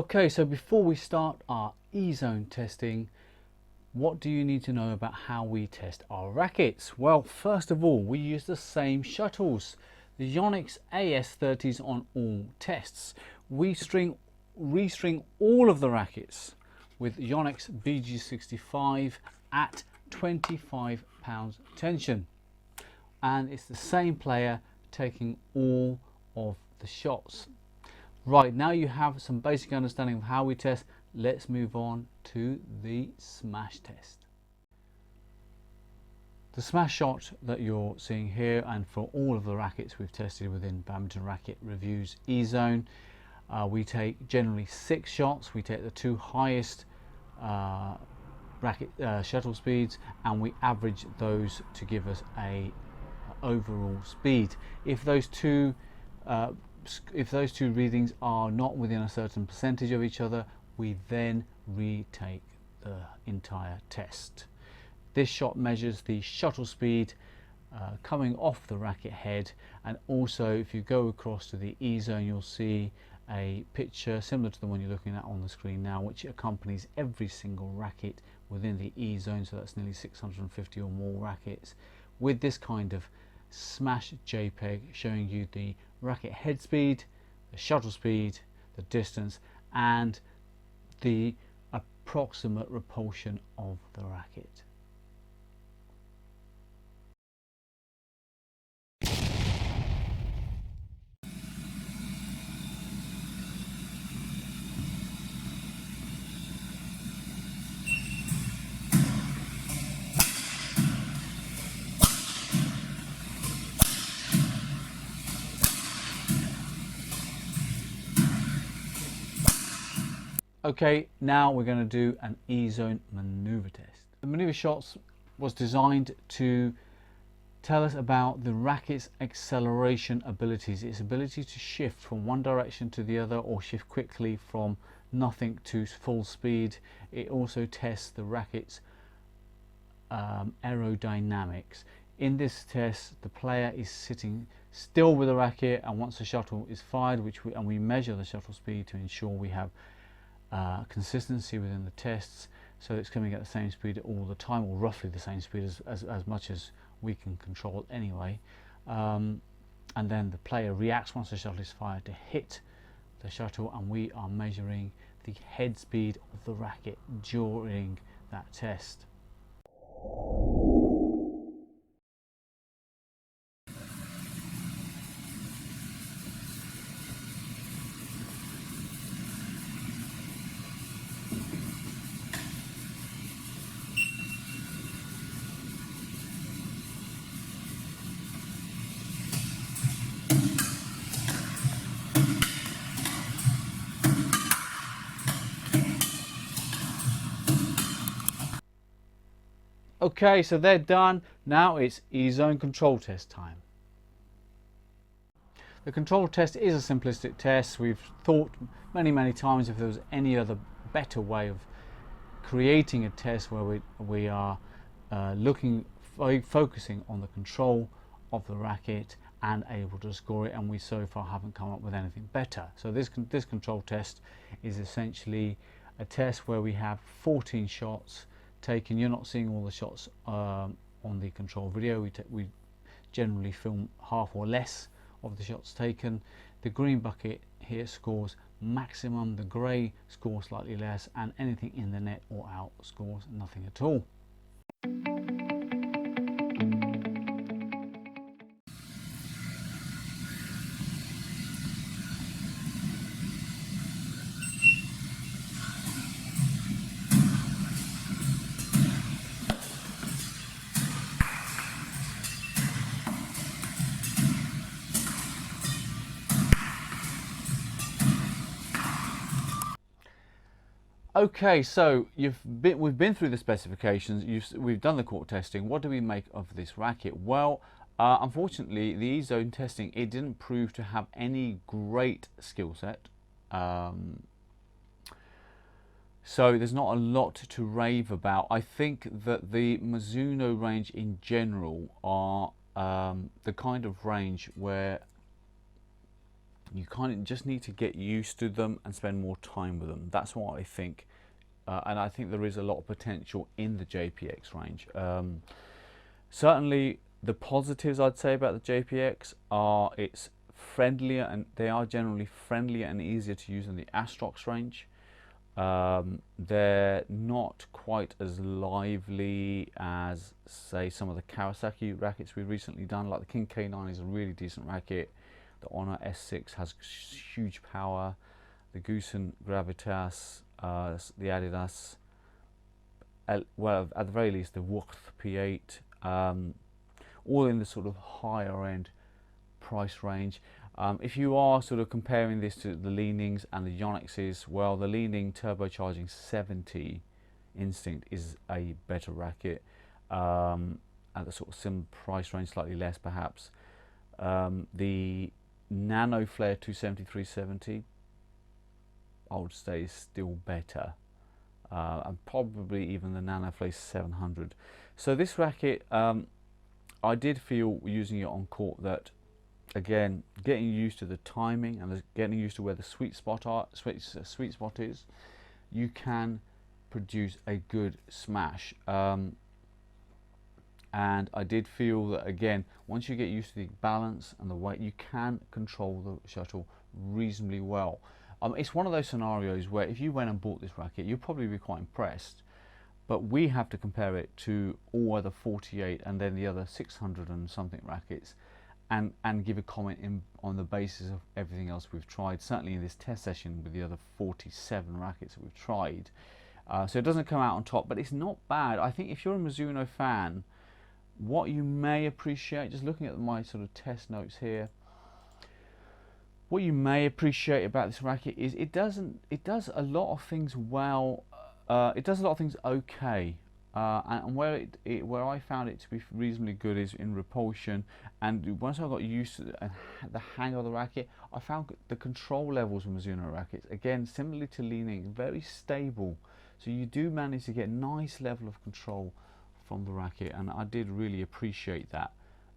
Okay, so before we start our E-zone testing, what do you need to know about how we test our rackets? Well, first of all, we use the same shuttles, the Yonex AS30s on all tests. We re-string all of the rackets with Yonex BG65 at 25 pounds tension, and it's the same player taking all of the shots. Right, now you have some basic understanding of how we test. Let's move on to the smash test. The smash shot that you're seeing here, and for all of the rackets we've tested within Badminton Racket Reviews E-zone, we take generally 6 shots. We take the 2 highest racket shuttle speeds, and we average those to give us a overall speed. If those two readings are not within a certain percentage of each other, we then retake the entire test. This shot measures the shuttle speed coming off the racket head, and also if you go across to the E-zone, you'll see a picture similar to the one you're looking at on the screen now, which accompanies every single racket within the E-zone, so that's nearly 650 or more rackets, with this kind of smash JPEG showing you the racket head speed, the shuttle speed, the distance, and the approximate repulsion of the racket. Okay, now we're going to do an E-zone maneuver test. The maneuver shots was designed to tell us about the racket's acceleration abilities, its ability to shift from one direction to the other or shift quickly from nothing to full speed. It also tests the racket's aerodynamics. In this test, the player is sitting still with the racket, and once the shuttle is fired, we measure the shuttle speed to ensure we have consistency within the tests, so it's coming at the same speed all the time, or roughly the same speed as much as we can control anyway. And then the player reacts once the shuttle is fired to hit the shuttle, and we are measuring the head speed of the racket during that test. Okay, so they're done. Now it's E-zone control test time. The control test is a simplistic test. We've thought many times if there was any other better way of creating a test where we are focusing on the control of the racket and able to score it, and we so far haven't come up with anything better. So this control test is essentially a test where we have 14 shots taken. You're not seeing all the shots on the control video. We generally film half or less of the shots taken. The green bucket here scores maximum, the grey scores slightly less, and anything in the net or out scores nothing at all. Okay, so we've been through the specifications, we've done the court testing. What do we make of this racket? Well, unfortunately, the E-zone testing, it didn't prove to have any great skill set. So there's not a lot to rave about. I think that the Mizuno range in general are the kind of range where You kind of just need to get used to them and spend more time with them. That's what I think. And I think there is a lot of potential in the JPX range. Certainly the positives I'd say about the JPX are it's friendlier, and they are generally friendlier and easier to use than the Astrox range. They're not quite as lively as, say, some of the Kawasaki rackets we've recently done. Like the King K9 is a really decent racket. The Honor S6 has huge power. The Goosen Gravitas, the Adidas, well, at the very least, the Wurth P8, all in the sort of higher end price range. If you are sort of comparing this to the Leanings and the Yonex, well, the Leaning turbocharging 70 Instinct is a better racket at the sort of similar price range, slightly less perhaps. The Nano Flare 270-370 I would say is still better, and probably even the Nano Flare 700. So this racket, I did feel using it on court that, again, getting used to the timing and getting used to where the sweet spot is, you can produce a good smash. And I did feel that, again, once you get used to the balance and the weight, you can control the shuttle reasonably well. It's one of those scenarios where if you went and bought this racket, you'd probably be quite impressed, but we have to compare it to all other 48 and then the other 600 and something rackets, and give a comment on the basis of everything else we've tried, certainly in this test session with the other 47 rackets that we've tried. So it doesn't come out on top, but it's not bad. I think if you're a Mizuno fan, what you may appreciate, just looking at my sort of test notes here, what you may appreciate about this racket is it does a lot of things well. It does a lot of things okay, and where I found it to be reasonably good is in repulsion. And once I got used to the hang of the racket, I found the control levels of Mizuno rackets, again similarly to Leaning, very stable. So you do manage to get a nice level of control from the racket, and I did really appreciate that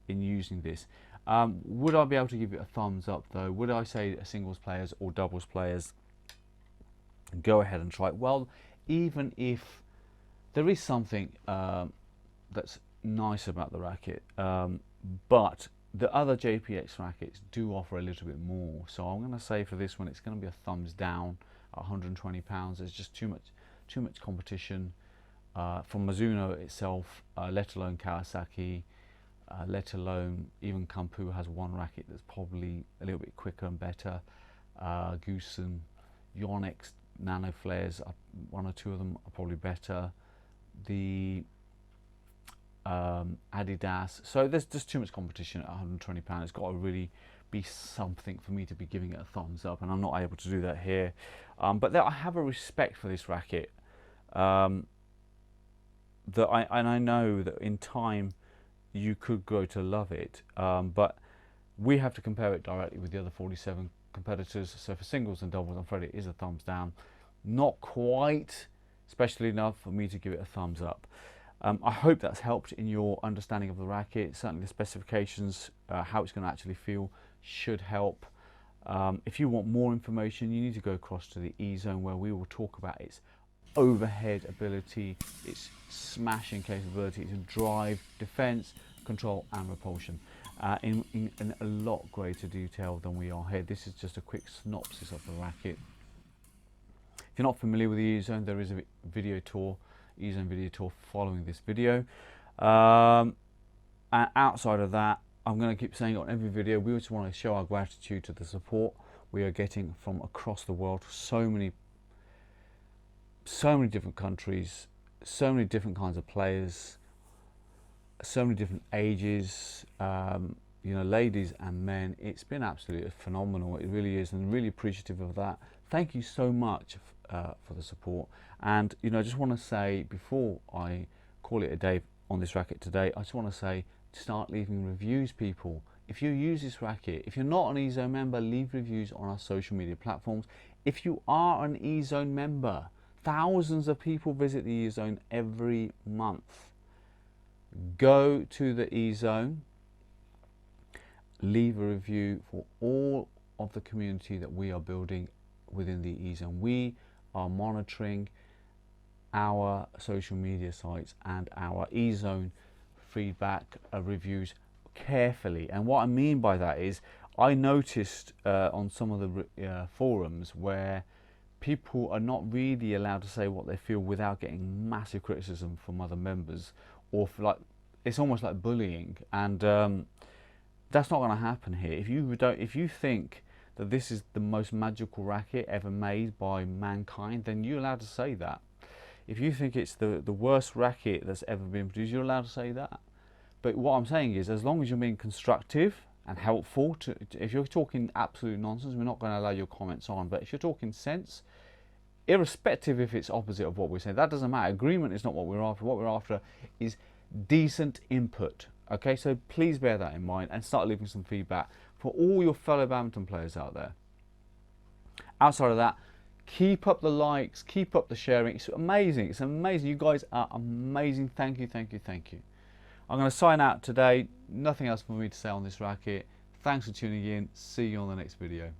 in using this. Would I be able to give it a thumbs up though? Would I say singles players or doubles players, go ahead and try it? Well, even if there is something that's nice about the racket, but the other JPX rackets do offer a little bit more. So I'm going to say for this one, it's going to be a thumbs down at £120. There's just too much competition from Mizuno itself, let alone Kawasaki, let alone even Kampu has one racket that's probably a little bit quicker and better. Goosen, Yonex, Nano Flares, one or two of them are probably better. The Adidas, so there's just too much competition at £120. It's got to really be something for me to be giving it a thumbs up, and I'm not able to do that here. But I have a respect for this racket. I know that in time you could grow to love it, but we have to compare it directly with the other 47 competitors. So for singles and doubles, I'm afraid it is a thumbs down. Not quite special enough for me to give it a thumbs up. I hope that's helped in your understanding of the racket. Certainly the specifications, how it's going to actually feel, should help. If you want more information, you need to go across to the E-Zone, where we will talk about its overhead ability, its smashing capability, its drive, defense, control and repulsion in a lot greater detail than we are here. This is just a quick synopsis of the racket. If you're not familiar with the E-Zone, there is a video tour, E-Zone video tour following this video. And outside of that, I'm going to keep saying it on every video, we just want to show our gratitude to the support we are getting from across the world. So many different countries, so many different kinds of players, so many different ages, you know, ladies and men. It's been absolutely phenomenal. It really is, and really appreciative of that. Thank you so much for the support. And you know, I just want to say, before I call it a day on this racket today, I just want to say, start leaving reviews, people. If you use this racket, if you're not an E-Zone member, leave reviews on our social media platforms. If you are an E-Zone member, thousands of people visit the E-Zone every month. Go to the E-Zone, leave a review for all of the community that we are building within the E-Zone. We are monitoring our social media sites and our E-Zone feedback reviews carefully. And what I mean by that is, I noticed on some of the forums where people are not really allowed to say what they feel without getting massive criticism from other members, or for like, it's almost like bullying, and that's not going to happen here. If you think that this is the most magical racket ever made by mankind, then you're allowed to say that. If you think it's the worst racket that's ever been produced, you're allowed to say that. But what I'm saying is, as long as you're being constructive and helpful, if you're talking absolute nonsense, we're not going to allow your comments on. But if you're talking sense, irrespective if it's opposite of what we're saying, that doesn't matter. Agreement is not what we're after. What we're after is decent input. Okay, so please bear that in mind and start leaving some feedback for all your fellow badminton players out there. Outside of that, keep up the likes, keep up the sharing. It's amazing. It's amazing. You guys are amazing. Thank you, thank you, thank you. I'm going to sign out today. Nothing else for me to say on this racket. Thanks for tuning in. See you on the next video.